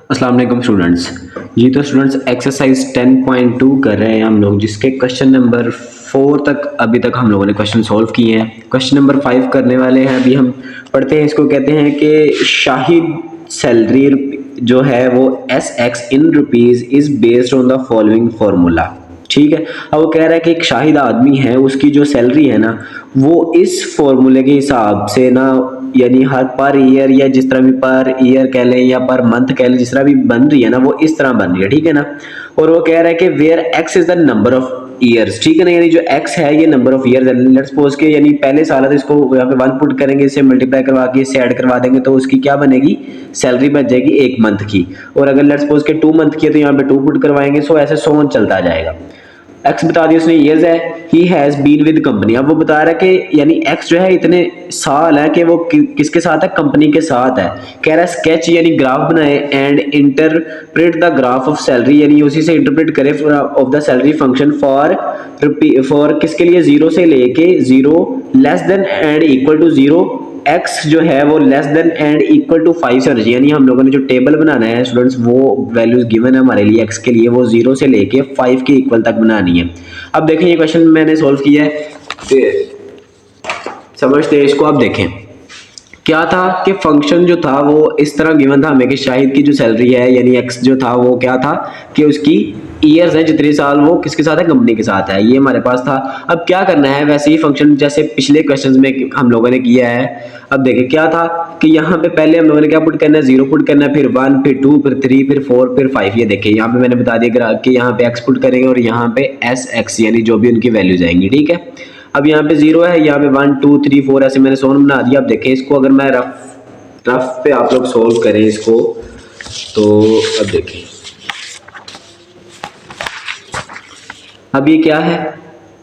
अस्सलाम वालेकुम स्टूडेंट्स। जी तो स्टूडेंट्स एक्सरसाइज 10.2 कर रहे हैं हम लोग, जिसके क्वेश्चन नंबर 4 तक अभी तक हम लोगों ने क्वेश्चन सॉल्व किए हैं। क्वेश्चन नंबर 5 करने वाले हैं अभी हम। पढ़ते हैं, इसको कहते हैं कि शाहिद सैलरी जो है वो SX in rupees is based on the following formula. ठीक है। अब वो कह रहा है कि एक शाहिद आदमी है, उसकी जो सैलरी है ना वो इस फॉर्मूले के हिसाब से ना, यानी हर पर ईयर या जिस तरह भी पर ईयर कह लें या पर मंथ कह लें, जिस तरह भी बन रही है ना वो इस तरह बन रही है। ठीक है ना। और वो कह रहा है कि where x is the number of years. ठीक है ना, यानी जो एक्स है ये नंबर ऑफ ईयर्स है। लेट्स सपोज के यानी पहले साल है तो इसको यहाँ पे 1 पुट करेंगे, इससे मल्टीप्लाई करवा के इससे ऐड करवा देंगे तो उसकी क्या बनेगी, सैलरी बच जाएगी 1 मंथ की। और अगर लेट्स सपोज के 2 मंथ की है तो यहाँ पे 2 पुट करवाएंगे। सो ऐसे सो ऑन चलता जाएगा। एक्स बता दिया उसने, ईयर्स है, he has been with company. अब वो बता रहा है कि यानी एक्स जो है इतने साल है कि वो किसके साथ है, कंपनी के साथ है। कह रहा है स्केच यानी ग्राफ बनाए and interpret the graph of salary, यानी उसी से इंटरप्रेट करे of the salary function for किसके लिए, 0 से लेके 0 less than and equal to 0 x जो है वो less than and equal to 5 से होना चाहिए। यानी हम लोगों ने जो टेबल बनाना है स्टूडेंट्स, वो वैल्यूज गिवन है हमारे लिए एक्स के लिए, वो 0 से लेके 5 के इक्वल तक बनानी है। अब देखें ये क्वेश्चन मैंने सॉल्व किया है, समझते हैं इसको। अब देखें क्या था कि फंक्शन जो था वो इस तरह गिवन था हमें कि शाहिद की जो सैलरी है यानी एक्स जो था वो क्या था कि उसकी ईयर्स है, जितने साल वो किसके साथ है, कंपनी के साथ है, ये हमारे पास था। अब क्या करना है, वैसे ही फंक्शन जैसे पिछले क्वेश्चंस में हम लोगों ने किया है। अब देखिए क्या था कि यहाँ पे पहले हम लोगों ने क्या पुट करना है, 0 पुट करना है, फिर 1, फिर 2, फिर 3, फिर 4, फिर 5। ये देखिए यहाँ पे मैंने बता दिया कि यहाँ पे एक्स पुट करेंगे और यहाँ पे SX यानी जो भी उनकी वैल्यूज आएंगी। ठीक है। अब यहाँ पे 0 है, यहाँ पे 1 2 3 4 ऐसे मैंने सोन बना दिया। अब देखें इसको, अगर मैं रफ पे आप लोग सोल्व करें इसको तो अब देखें अब ये क्या है,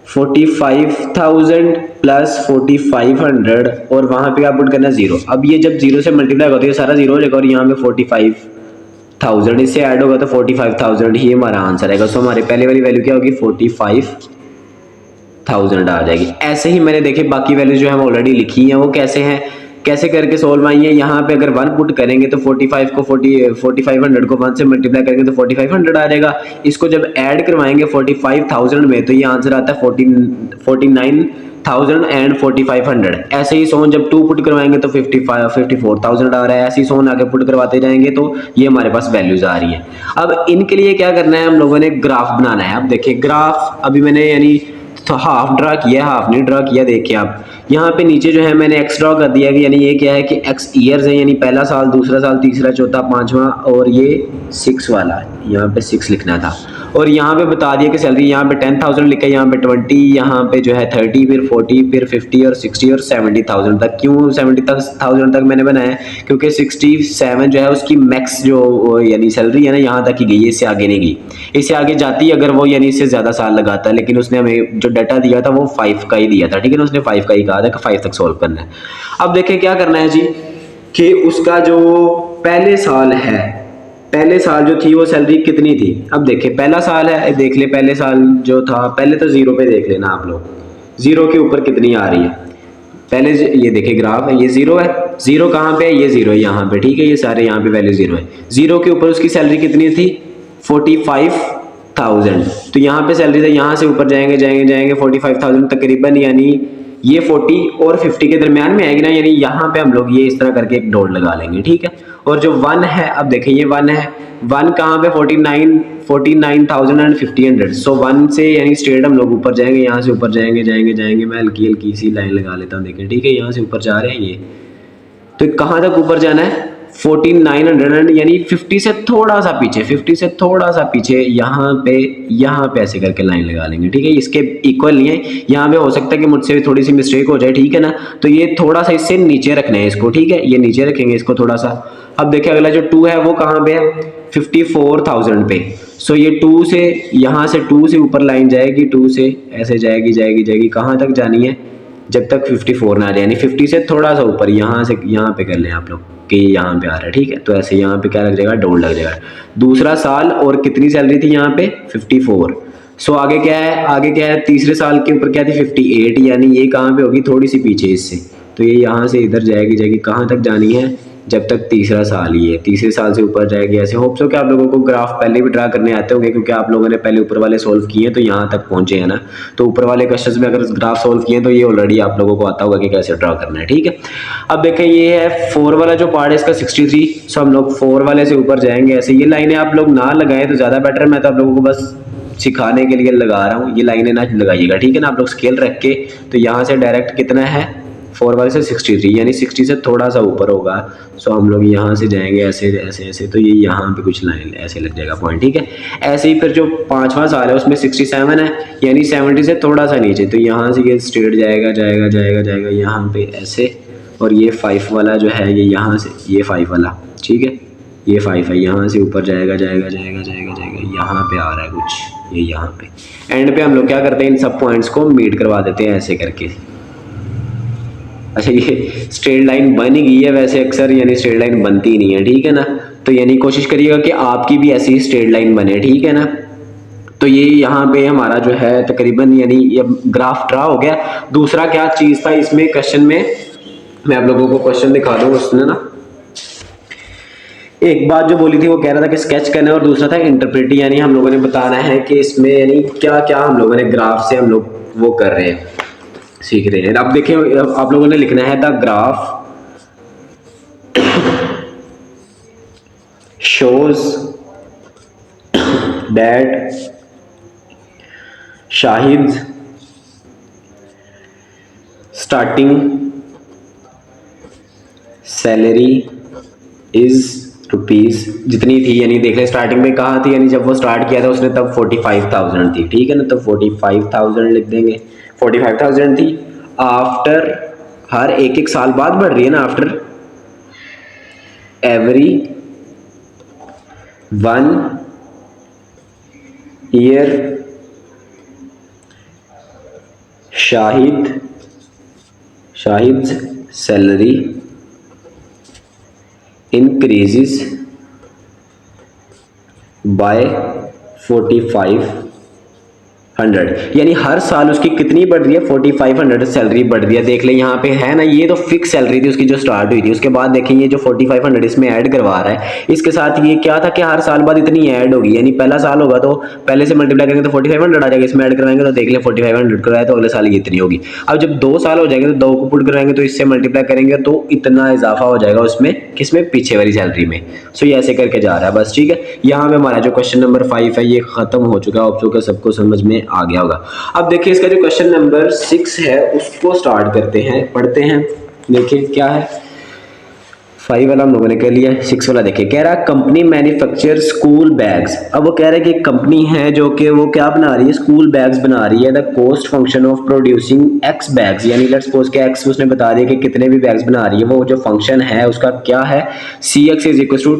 45,000 प्लस 4,500 और वहां पे आप पुट करना है 0। अब ये जब 0 से मल्टीप्लाई होती है सारा 0 हो जाएगा और यहाँ पे 45,000 इससे ऐड होगा तो 45,000 ही हमारा आंसर आएगा। सो हमारी पहले वाली वैल्यू क्या होगी, 45,000 आ जाएगी। ऐसे ही मैंने देखे बाकी वैल्यू जो है वो ऑलरेडी लिखी है, वो कैसे हैं, कैसे करके सोल्व आई है। यहाँ पे अगर 1 पुट करेंगे तो 4500 को 1 से मल्टीप्लाई करेंगे तो 4500 आ जाएगा। इसको जब ऐड करवाएंगे 45,000 में तो ये आंसर आता है 49,000 एंड 4500। ऐसे ही सोन जब 2 पुट करवाएंगे तो 54,000 आ रहा है। ऐसे ही सोन आगे पुट करवाते जाएंगे तो ये हमारे पास वैल्यूज आ रही है। अब इनके लिए क्या करना है, हम लोगों ने ग्राफ बनाना है। अब देखिए ग्राफ अभी मैंने यानी तो हाफ ड्रा किया, हाफ नहीं ड्रा किया। देखिए आप यहाँ पे नीचे जो है मैंने एक्स ड्रा कर दिया कि यानी ये क्या है कि एक्स ईयर्स है, यानी पहला साल, दूसरा साल, तीसरा, चौथा, पांचवा और ये 6 वाला, यहाँ पे 6 लिखना था। और यहाँ पे बता दिया कि सैलरी यहाँ पे 10,000 लिखा है, यहाँ पे 20, यहाँ पे जो है 30, फिर 40, फिर 50 और 60 और 70,000 तक। क्यों 70,000 तक मैंने बनाया, क्योंकि 67 जो है उसकी मैक्स जो यानी सैलरी है ना यहाँ तक ही गई है, इससे आगे नहीं गई। इससे आगे जाती अगर वो यानी इससे ज़्यादा साल लगाता है, लेकिन उसने हमें जो डाटा दिया था वो 5 का ही दिया था। ठीक है ना, उसने 5 का ही कहा था कि 5 तक सोल्व करना है। अब देखें क्या करना है जी कि उसका जो पहले साल है, पहले साल जो थी वो सैलरी कितनी थी। अब देखें पहला साल है, देख ले पहले साल जो था, पहले तो 0 पे देख लेना आप लोग, 0 के ऊपर कितनी आ रही है। पहले ये देखे ग्राफ है, ये 0 है, 0 कहाँ पे है, ये 0 है यहाँ पे। ठीक है, ये सारे यहाँ पे वैल्यू 0 है। 0 के ऊपर उसकी सैलरी कितनी थी, 45,000। तो यहाँ पे सैलरी से यहाँ से ऊपर जाएंगे जाएंगे जाएंगे 45,000 तकरीबन, यानी ये 40 और 50 के दरमियान में आएगी ना, यानी यहाँ पे हम लोग ये इस तरह करके एक डॉट लगा लेंगे। ठीक है। और जो 1 है, अब देखें ये 1 है, 1 कहाँ पे, 49,000 एंड 50। सो 1 से यानी स्ट्रेट हम लोग ऊपर जाएंगे, यहाँ से ऊपर जाएंगे जाएंगे जाएंगे। मैं हल्की हल्की सी लाइन लगा लेता हूँ, देखें। ठीक है, यहाँ से ऊपर जा रहे हैं ये, तो कहाँ तक ऊपर जाना है, 4900 यानी 50 से थोड़ा सा पीछे, 50 से थोड़ा सा पीछे यहाँ पे ऐसे करके लाइन लगा लेंगे। ठीक है, इसके इक्वल नहीं है, यहाँ पे हो सकता है कि मुझसे थोड़ी सी मिस्टेक हो जाए। ठीक है ना, तो ये थोड़ा सा इससे नीचे रखना है इसको। ठीक है, ये नीचे रखेंगे इसको थोड़ा सा। अब देखिए अगला जो 2 है वो कहाँ पे है, 54,000 पे। सो ये 2 से यहाँ से 2 से ऊपर लाइन जाएगी, 2 से ऐसे जाएगी जाएगी जाएगी, कहाँ तक जानी है, जब तक 54 ना आ जाए, यानी 50 से थोड़ा सा ऊपर, यहाँ से यहाँ पे कर लें आप लोग कि यहाँ पे आ रहा है। ठीक है, तो ऐसे यहाँ पे क्या लग जाएगा, डॉट लग जाएगा। दूसरा साल और कितनी सैलरी थी यहाँ पे, 54। सो आगे क्या है, आगे क्या है, तीसरे साल के ऊपर क्या थी, 58, यानी ये कहाँ पे होगी, थोड़ी सी पीछे इससे। तो ये यहाँ से इधर जाएगी जाएगी, कहाँ तक जानी है, जब तक तीसरा साल ही है, तीसरे साल से ऊपर जाएगी ऐसे। होप सो कि आप लोगों को ग्राफ पहले भी ड्रा करने आते होंगे, क्योंकि आप लोगों ने पहले ऊपर वाले सोल्व किए तो यहाँ तक पहुँचे हैं ना। तो ऊपर वाले क्वेश्चंस में अगर ग्राफ सोल्व किए तो ये ऑलरेडी आप लोगों को आता होगा कि कैसे ड्रा करना है, ठीक है। अब देखें ये है 4 वाला जो पार्ट है इसका 63, सो हम लोग 4 वाले से ऊपर जाएंगे ऐसे। ये लाइनें आप लोग ना लगाएं तो ज़्यादा बेटर है, मैं तो आप लोगों को बस सिखाने के लिए लगा रहा हूँ, ये लाइनें ना लगाइएगा, ठीक है ना। आप लोग स्केल रख के तो यहाँ से डायरेक्ट कितना है 4 वाले से 63, यानी 60 से थोड़ा सा ऊपर होगा। सो हम लोग यहाँ से जाएंगे ऐसे ऐसे ऐसे, तो ये यहाँ पे कुछ लाइन ऐसे लग जाएगा पॉइंट, ठीक है। ऐसे ही फिर जो 5वां साल है उसमें 67 है, यानी 70 से थोड़ा सा नीचे, तो यहाँ से ये स्ट्रेट जाएगा जाएगा जाएगा जाएगा यहाँ पे ऐसे। और ये 5 वाला जो है ये यहाँ से, ये 5 वाला, ठीक है, ये 5 है, यहाँ से ऊपर जाएगा जाएगा जाएगा जाएगा जाएगा, यहाँ पे आ रहा है कुछ, ये यहाँ पे एंड पे हम लोग क्या करते हैं इन सब पॉइंट्स को मीट करवा देते हैं ऐसे करके। अच्छा ये स्ट्रेट लाइन बन ही गई है वैसे अक्सर, यानी स्ट्रेट लाइन बनती नहीं है, ठीक है ना। तो यानी कोशिश करिएगा कि आपकी भी ऐसी स्ट्रेट लाइन बने, ठीक है ना। तो ये यहाँ पे हमारा जो है तकरीबन यानी ये ग्राफ ड्रा हो गया। दूसरा क्या चीज़ था इसमें क्वेश्चन में, मैं आप लोगों को क्वेश्चन दिखा दूँ। उसने ना एक बात जो बोली थी वो कह रहा था कि स्केच करना है, और दूसरा था इंटरप्रेट, यानी हम लोगों ने बताना है कि इसमें यानी क्या क्या हम लोगों ने ग्राफ से हम लोग वो कर रहे हैं, सीख रहे हैं। अब देखिए आप लोगों ने लिखना है the graph shows that Shahid starting salary is rupees जितनी थी, यानी देख लें स्टार्टिंग में कहा थी, यानी जब वो स्टार्ट किया था उसने तब 45,000 थी, ठीक है ना। तो 45,000 लिख देंगे, 45,000 थी। आफ्टर हर एक एक साल बाद बढ़ रही है ना, after every 1 year Shahid salary increases by 4,500, यानी हर साल उसकी कितनी बढ़ रही है 4,500 सैलरी बढ़ रही है। देख लें यहाँ पे है ना, ये तो फिक्स सैलरी थी उसकी जो स्टार्ट हुई थी, उसके बाद देखें ये जो 4,500 इसमें ऐड करवा रहा है, इसके साथ ये क्या था कि हर साल बाद इतनी ऐड होगी, यानी पहला साल होगा तो पहले से मल्टीप्लाई करेंगे तो 4,500 आ जाएगा, इसमें ऐड करवाएंगे तो देख लें 4,500 करवाया तो अगले साल ये इतनी होगी। अब जब 2 साल हो जाएंगे तो 2 को पुट करवाएंगे तो इससे मल्टीप्लाई करेंगे तो इतना इजाफा हो जाएगा उसमें, किसमें, पीछे वाली सैलरी में। सो ये ऐसे करके जा रहा है बस, ठीक है। यहाँ पे हमारा जो क्वेश्चन नंबर 5 है ये खत्म हो चुका है, आप लोगों को सबको समझ में आ गया होगा। अब देखिए इसका जो क्वेश्चन नंबर 6 है उसको स्टार्ट करते हैं, पढ़ते हैं। देखिए क्या है, 5 वाला हम लोगों ने कर लिया, 6 वाला देखिए कह रहा कंपनी मैन्युफैक्चर स्कूल बैग्स। अब वो कह रहा है कि कंपनी है जो कि वो क्या बना रही है, स्कूल बैग्स बना रही है। The cost function of producing x bags, यानी लेट्स सपोज के एक्स उसने बता दिया कि कितने भी बैग्स बना रही है, वो जो फंक्शन है उसका क्या है, c x is equal to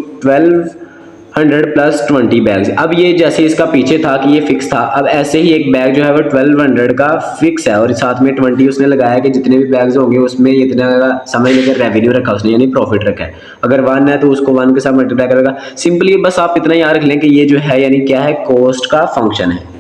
1200 plus 20 bags. अब ये जैसे इसका पीछे था कि ये फिक्स था, अब ऐसे ही एक बैग जो है वो 1200 का फिक्स है और साथ में 20 उसने लगाया कि जितने भी बैग्स होंगे उसमें इतना समझ लेकर रेवेन्यू रखा उसने, यानी प्रॉफिट रखा है। अगर 1 है तो उसको 1 के साथ मल्टीप्लाई करेगा। सिंपली बस आप इतना याद रख लें कि ये जो है यानी क्या है, कॉस्ट का फंक्शन है।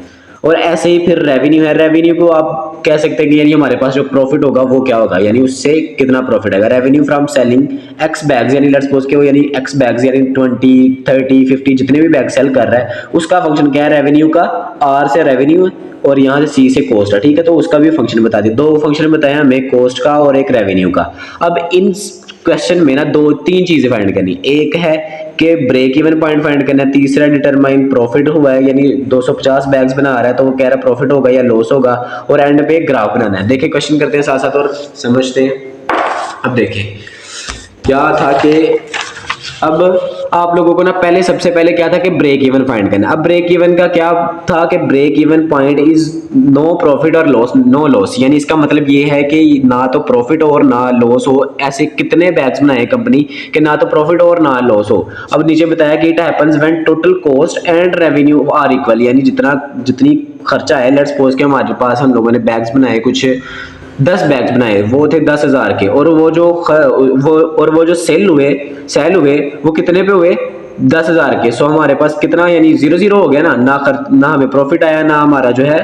और ऐसे ही फिर रेवेन्यू है, रेवेन्यू को आप कह सकते हैं कि यानी हमारे पास जो प्रॉफिट होगा वो क्या होगा, यानी उससे कितना प्रॉफिट आएगा। Revenue from selling x bags, यानी लेट्स सपोज के वो यानी एक्स बैग्स यानी 20 30 50 जितने भी बैग सेल कर रहा है उसका फंक्शन क्या है, रेवेन्यू का। आर से रेवेन्यू है और यहाँ से सी से कॉस्ट है, ठीक है। तो उसका भी फंक्शन बता दिए, 2 फंक्शन बताया हमें, कॉस्ट का और एक रेवेन्यू का। अब इन क्वेश्चन में ना 2-3 चीजें फाइंड करनी, एक है कि ब्रेक इवन पॉइंट फाइंड करना है, तीसरा डिटरमाइन प्रॉफिट हुआ है, यानी 250 बैग्स बना रहा है तो वो कह रहा है प्रॉफिट होगा या लॉस होगा, और एंड पे ग्राफ बनाना है। देखिए क्वेश्चन करते हैं साथ साथ और समझते हैं। अब देखिए क्या था कि अब आप लोगों को ना पहले सबसे पहले क्या था कि ब्रेक इवन फाइंड करना। अब ब्रेक इवन का क्या था कि break even point is no profit और लॉस, नो लॉस, यानी इसका मतलब ये है कि ना तो प्रॉफिट और ना लॉस हो। ऐसे कितने बैग्स बनाए कंपनी कि ना तो प्रॉफिट और ना लॉस हो। अब नीचे बताया कि it happens when total cost and revenue are equal, यानी जितनी खर्चा है, लेट्स सपोज के हमारे पास हम लोगों ने बैग्स बनाए कुछ 10 बैग्स बनाए, वो थे 10,000 के, और वो जो सेल हुए वो कितने पे हुए, 10,000 के। सो हमारे पास कितना यानी 0 0 हो गया ना, ना हमें प्रॉफिट आया ना हमारा जो है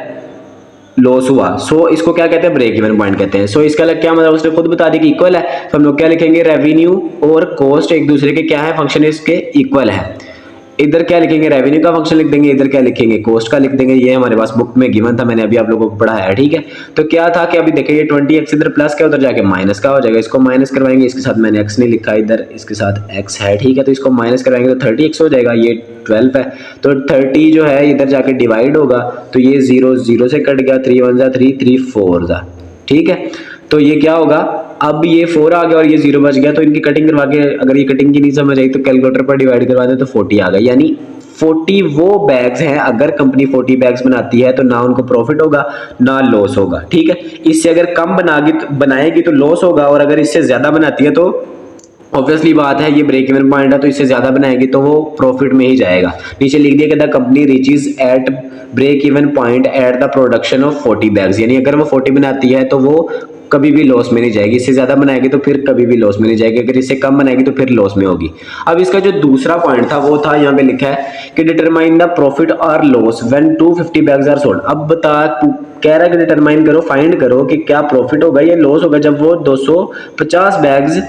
लॉस हुआ, सो इसको क्या कहते हैं, ब्रेक इवन पॉइंट कहते हैं। सो इसका क्या मतलब, उसने खुद बता दी कि इक्वल है, तो हम लोग क्या लिखेंगे, रेवेन्यू और कॉस्ट एक दूसरे के क्या है, फंक्शन इसके इक्वल है। इधर क्या लिखेंगे, रेवेन्यू का फंक्शन लिख देंगे, इधर क्या लिखेंगे, कॉस्ट का लिख देंगे। ये हमारे पास बुक में गिवन था, मैंने अभी आप लोगों को पढ़ाया है, ठीक है। तो क्या था कि अभी देखिए ये 20x इधर प्लस का उधर जाके माइनस का हो जाएगा, इसको माइनस करवाएंगे, इसके साथ मैंने x नहीं लिखा इधर, इसके साथ x है, ठीक है। तो इसको माइनस करवाएंगे तो 30x हो जाएगा, ये 12 है, तो 30 जो है इधर जाके डिवाइड होगा, तो ये 0 0 से कट गया, 3 1 जा 3 3 4 जा, ठीक है। तो ये क्या होगा, अब ये 4 आ गया और ये 0 बच गया, तो इनकी कटिंग करवा के, अगर ये कटिंग की नहीं समझ आई तो कैलकुलेटर पर डिवाइड करवा दे तो 40 आ गया। यानी 40 वो बैग्स हैं, अगर कंपनी 40 बैग्स बनाती है तो ना उनको प्रॉफिट होगा ना लॉस होगा, ठीक है। इससे अगर कम बनाएगी तो लॉस होगा, और अगर इससे ज्यादा बनाती है तो ऑब्वियसली बात है, ये ब्रेक इवन पॉइंट है, तो इससे ज्यादा बनाएगी तो वो प्रॉफिट में ही जाएगा। नीचे लिख दिया कि the company reaches at break even point at the production of 40 bags, यानी अगर वो 40 बनाती है तो वो कभी भी लॉस में नहीं जाएगी, इससे ज्यादा बनाएगी तो फिर कभी भी लॉस में नहीं जाएगी, अगर इससे कम बनाएगी तो फिर लॉस में होगी। अब इसका जो दूसरा पॉइंट था वो था, यहाँ पे लिखा है कि डिटरमाइन द प्रॉफिट और loss when 250 bags are sold. अब कह रहा है कि डिटरमाइन करो, फाइंड करो कि क्या प्रॉफिट होगा या लॉस होगा जब वो 250 बैग्स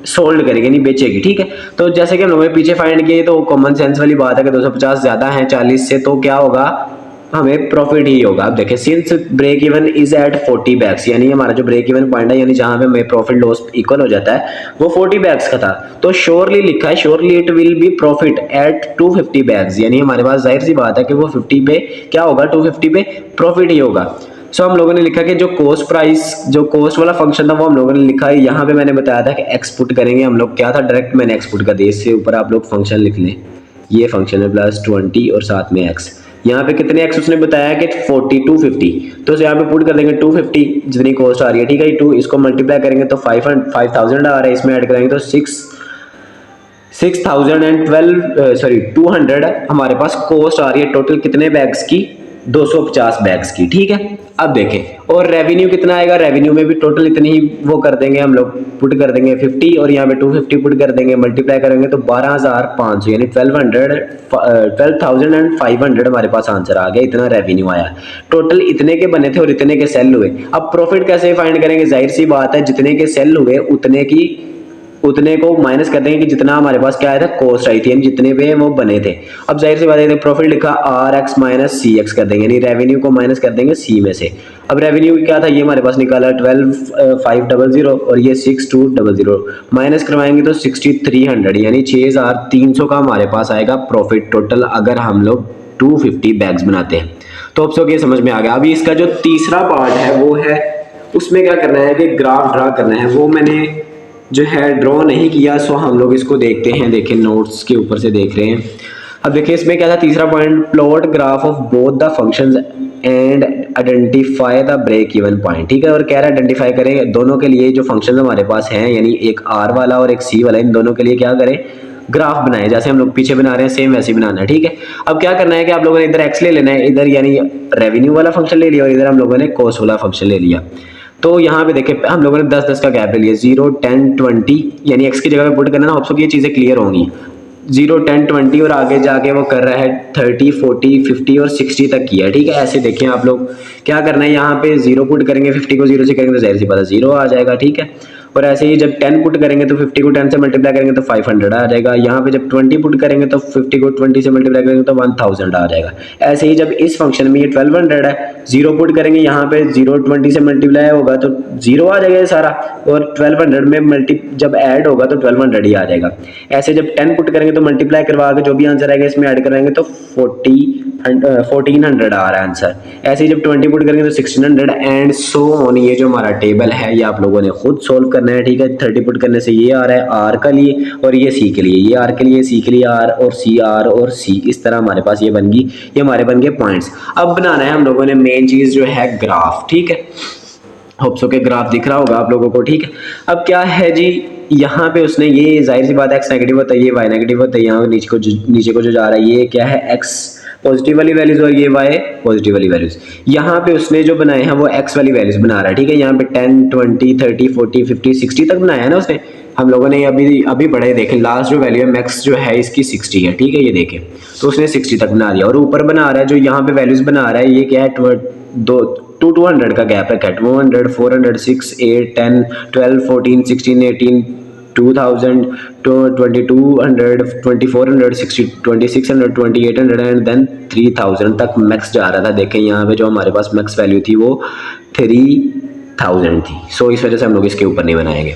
सोल्ड करेगी, नहीं बेचेगी, ठीक है। तो जैसे कि हम लोगों ने पीछे फाइंड किए, तो कॉमन सेंस वाली बात है कि 250 ज्यादा है 40 से, तो क्या होगा, हमें प्रॉफिट ही होगा। अब देखिए, since break even is at 40 bags, यानी हमारा जो ब्रेक इवन पॉइंट है, यानी जहां पे हमें प्रॉफिट लॉस इक्वल हो जाता है, वो 40 बैग्स का था, तो श्योरली लिखा है, surely it will be profit at 250 bags, यानी हमारे पास जाहिर सी बात है कि वो 50 पे क्या होगा, 250 पे प्रॉफिट ही होगा। सो हम लोगों ने लिखा कि जो कॉस्ट प्राइस, जो कॉस्ट वाला फंक्शन था वो हम लोगों ने लिखा है, यहाँ पे मैंने बताया था कि एक्सपुट करेंगे हम लोग, क्या था, डायरेक्ट मैंने एक्सपुट कर दिया, इससे ऊपर आप लोग फंक्शन लिख लें, ये फंक्शन है +20 और साथ में x, यहाँ पे कितने x उसने बताया कि 40 250, तो यहाँ पे पुट कर देंगे 250 जितनी कॉस्ट आ रही है, ठीक है। 2 इसको मल्टीप्लाई करेंगे तो 5000 आ रहा है, इसमें ऐड करेंगे तो 200 हमारे पास कॉस्ट आ रही है टोटल कितने बैग्स की, 250 बैग्स की, ठीक है। अब देखें, और रेवेन्यू कितना आएगा, रेवेन्यू में भी टोटल इतनी ही वो कर देंगे हम लोग, पुट कर देंगे 50 और यहाँ पे 250 पुट कर देंगे, मल्टीप्लाई करेंगे तो 12500 यानी 12,500 हमारे पास आंसर आ गया, इतना रेवेन्यू आया। टोटल इतने के बने थे और इतने के सेल हुए। अब प्रॉफिट कैसे फाइंड करेंगे, जाहिर सी बात है, जितने के सेल हुए उतने को माइनस कर देंगे कि जितना हमारे पास क्या आया था, कॉस्ट आई थी, यानी जितने पे वो बने थे। अब जाहिर सी बात है, प्रॉफिट लिखा RX माइनस CX कर देंगे, यानी रेवेन्यू को माइनस कर देंगे C में से। अब रेवेन्यू क्या था, ये हमारे पास निकाला 12,500 और ये 6,200, माइनस करवाएंगे तो 6,300 यानी 6,300 का हमारे पास आएगा प्रॉफिट टोटल, अगर हम लोग 250 बैग्स बनाते हैं। तो अब ये समझ में आ गया। अभी इसका जो तीसरा पार्ट है वो है, उसमें क्या करना है कि ग्राफ ड्रा करना है, वो मैंने जो है ड्रॉ नहीं किया, सो हम लोग इसको देखते हैं। देखिए नोट्स के ऊपर से देख रहे हैं। अब देखिए इसमें क्या था, तीसरा point, plot graph of both the functions and identify the break even point, ठीक है। और कह रहा है आइडेंटिफाई करें दोनों के लिए जो फंक्शन हमारे पास हैं, यानी एक R वाला और एक C वाला, इन दोनों के लिए क्या करें, ग्राफ बनाए, जैसे हम लोग पीछे बना रहे हैं सेम वैसे ही बनाना है, ठीक है। अब क्या करना है कि आप लोगों ने इधर x ले लेना है, इधर यानी रेवेन्यू वाला फंक्शन ले लिया और इधर हम लोगों ने कॉस्ट वाला फंक्शन ले लिया। तो यहाँ पे देखें हम लोगों ने 10-10 का गैप ले लिया, 0 10 20, यानी x की जगह पे पुट करना ना, होप सो ये चीजें क्लियर होंगी। 0 10 20 और आगे जाके वो कर रहा है 30 40 50 और 60 तक किया, ठीक है। ऐसे देखें आप लोग क्या करना है, यहाँ पे 0 पुट करेंगे, 50 को 0 से करेंगे तो जाहिर सी बात है 0 आ जाएगा, ठीक है। और ऐसे ही जब 10 पुट करेंगे तो 50 को 10 से मल्टीप्लाई करेंगे तो 500 आ जाएगा। यहाँ पे जब 20 पुट करेंगे तो 50 को 20 से मल्टीप्लाई करेंगे तो 1000 आ जाएगा। ऐसे ही जब इस फंक्शन में ये 1200 है, 0 पुट करेंगे, यहाँ पे 0 20 से मल्टीप्लाई होगा तो 0 आ जाएगा ये सारा, और 1200 में जब ऐड होगा तो 1200 ही आ जाएगा। ऐसे जब 10 पुट करेंगे तो मल्टीप्लाई करवा के जो भी आंसर आएगा इसमें ऐड कराएंगे तो 1400 आ रहा है आंसर। ऐसे ही जब 20 पुट करेंगे तो 1600 एंड सो ऑन। ये जो हमारा टेबल है ये आप लोगों ने खुद सोल्व करना है, ठीक है। 30 पुट करने से ये आ रहा है R का लिए और ये C के लिए, ये R के लिए, C के लिए R और C, इस तरह हमारे पास ये बन गई, ये हमारे बन गए पॉइंट्स। अब बनाना है हम लोगों ने मेन चीज जो है ग्राफ, ठीक है। होप सो के ग्राफ दिख रहा होगा आप लोगों को, ठीक है। अब क्या है जी, यहाँ पे उसने ये जाहिर सी बात है x नेगेटिव होता है, ये y नेगेटिव होता है, यहाँ नीचे को जो जा रहा है ये क्या है, x पॉजिटिव वाली वैल्यूज और ये y पॉजिटिव वाली वैल्यूज। यहाँ पे उसने जो बनाए हैं वो x वाली वैल्यूज बना रहा है, ठीक है। यहाँ पे 10 20 30 40 50 60 तक बनाया है ना उसने, हम लोगों ने अभी पढ़े, देखें लास्ट जो वैल्यू है मैक्स जो है इसकी 60 है, ठीक है। ये देखें तो उसने 60 तक बना दिया, और ऊपर बना रहा है जो यहाँ पे वैल्यूज बना रहा है ये क्या है, 200 का गैप रखा है, 200, 400, 6, 8, 10, 12, 14, 16, 18, 2000, 2200, 2400, 2600, 2800 एंड देन 3000 तक मैक्स जा रहा था। देखें यहाँ पे जो हमारे पास मैक्स वैल्यू थी वो 3000 थी। सो इस वजह से हम लोग इसके ऊपर नहीं बनाएंगे।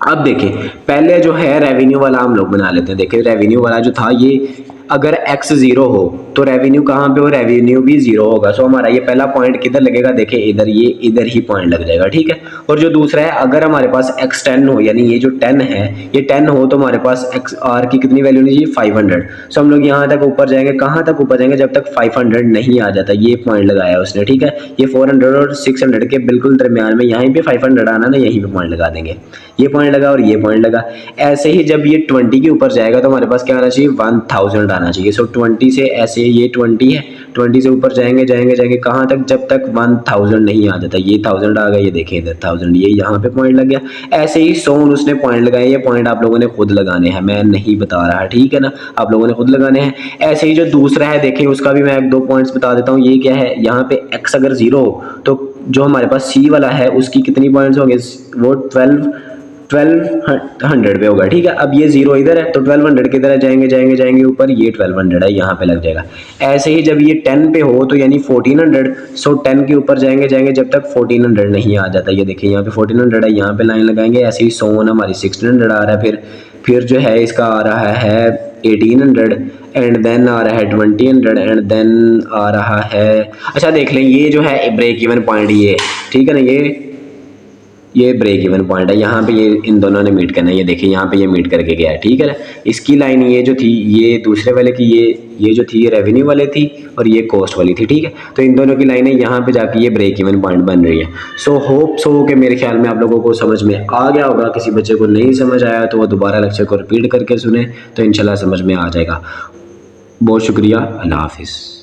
अब देखें पहले जो है रेवेन्यू वाला हम लोग बना लेते हैं। देखें रेवेन्यू वाला जो था ये अगर x 0 हो तो रेवेन्यू कहाँ पे हो, रेवेन्यू भी 0 होगा। सो हमारा ये पहला पॉइंट किधर लगेगा, देखें इधर, ये इधर ही पॉइंट लग जाएगा, ठीक है। और जो दूसरा है अगर हमारे पास x 10 हो, यानी ये जो 10 है ये 10 हो तो हमारे पास x r की कितनी वैल्यू नहीं चाहिए, 500। सो हम लोग यहाँ तक ऊपर जाएंगे, कहाँ तक ऊपर जाएंगे, जब तक 500 नहीं आ जाता। ये पॉइंट लगाया उसने, ठीक है। ये 400 और 600 के बिल्कुल दरमियान में यहीं पे 500 आना ना, यहीं पे पॉइंट लगा देंगे। ये पॉइंट लगा और ये पॉइंट लगा। ऐसे ही जब ये 20 के ऊपर जाएगा तो हमारे पास क्या आना चाहिए, 1000 आना चाहिए। सो 20 से ऐसे ये 20 है, 20 से ऊपर जाएंगे जाएंगे जाएंगे कहाँ तक, जब तक 1000 नहीं आ जाता। ये 1000 आ गया, ये देखें इधर 1000, ये यहाँ पे पॉइंट लग गया। ऐसे ही 100 उसने पॉइंट लगाए। ये पॉइंट आप लोगों ने खुद लगाने हैं, मैं नहीं बता रहा, ठीक है ना, आप लोगों ने खुद लगाने हैं। ऐसे ही जो दूसरा है देखें उसका भी मैं 1-2 पॉइंट्स बता देता हूँ। ये क्या है, यहाँ पे x अगर 0 हो तो जो हमारे पास c वाला है उसकी कितनी पॉइंट्स होंगे, वो 1200 पे होगा, ठीक है। अब ये 0 इधर है तो 1200 की तरह जाएंगे जाएंगे जाएंगे ऊपर, ये 1200 है यहाँ पे लग जाएगा। ऐसे ही जब ये 10 पे हो तो यानी 1400, सो 10 के ऊपर जाएंगे जाएंगे जब तक 1400 नहीं आ जाता। ये देखिए यहाँ पे 1400 है, यहाँ पे लाइन लगाएंगे। ऐसे ही 100 हमारी 1600 आ रहा है, फिर जो है इसका आ रहा है 1800 एंड देन आ रहा है 2000 एंड देन आ रहा है, अच्छा देख लें ये जो है ब्रेक इवन पॉइंट, ये ठीक है ना, ये ब्रेक इवन पॉइंट है। यहाँ पे ये इन दोनों ने मीट करना है, ये देखिए यहाँ पे ये मीट करके गया है, ठीक है ना। इसकी लाइन ये जो थी, ये दूसरे वाले की ये जो थी ये रेवेन्यू वाले थी और ये कॉस्ट वाली थी, ठीक है। तो इन दोनों की लाइनें यहाँ पे जाके ये ब्रेक इवन पॉइंट बन रही है। सो होप सो कि मेरे ख्याल में आप लोगों को समझ में आ गया होगा। किसी बच्चे को नहीं समझ आया तो वो दोबारा लेक्चर को रिपीट करके सुने तो इंशाल्लाह समझ में आ जाएगा। बहुत शुक्रिया, अल्लाह हाफिज़।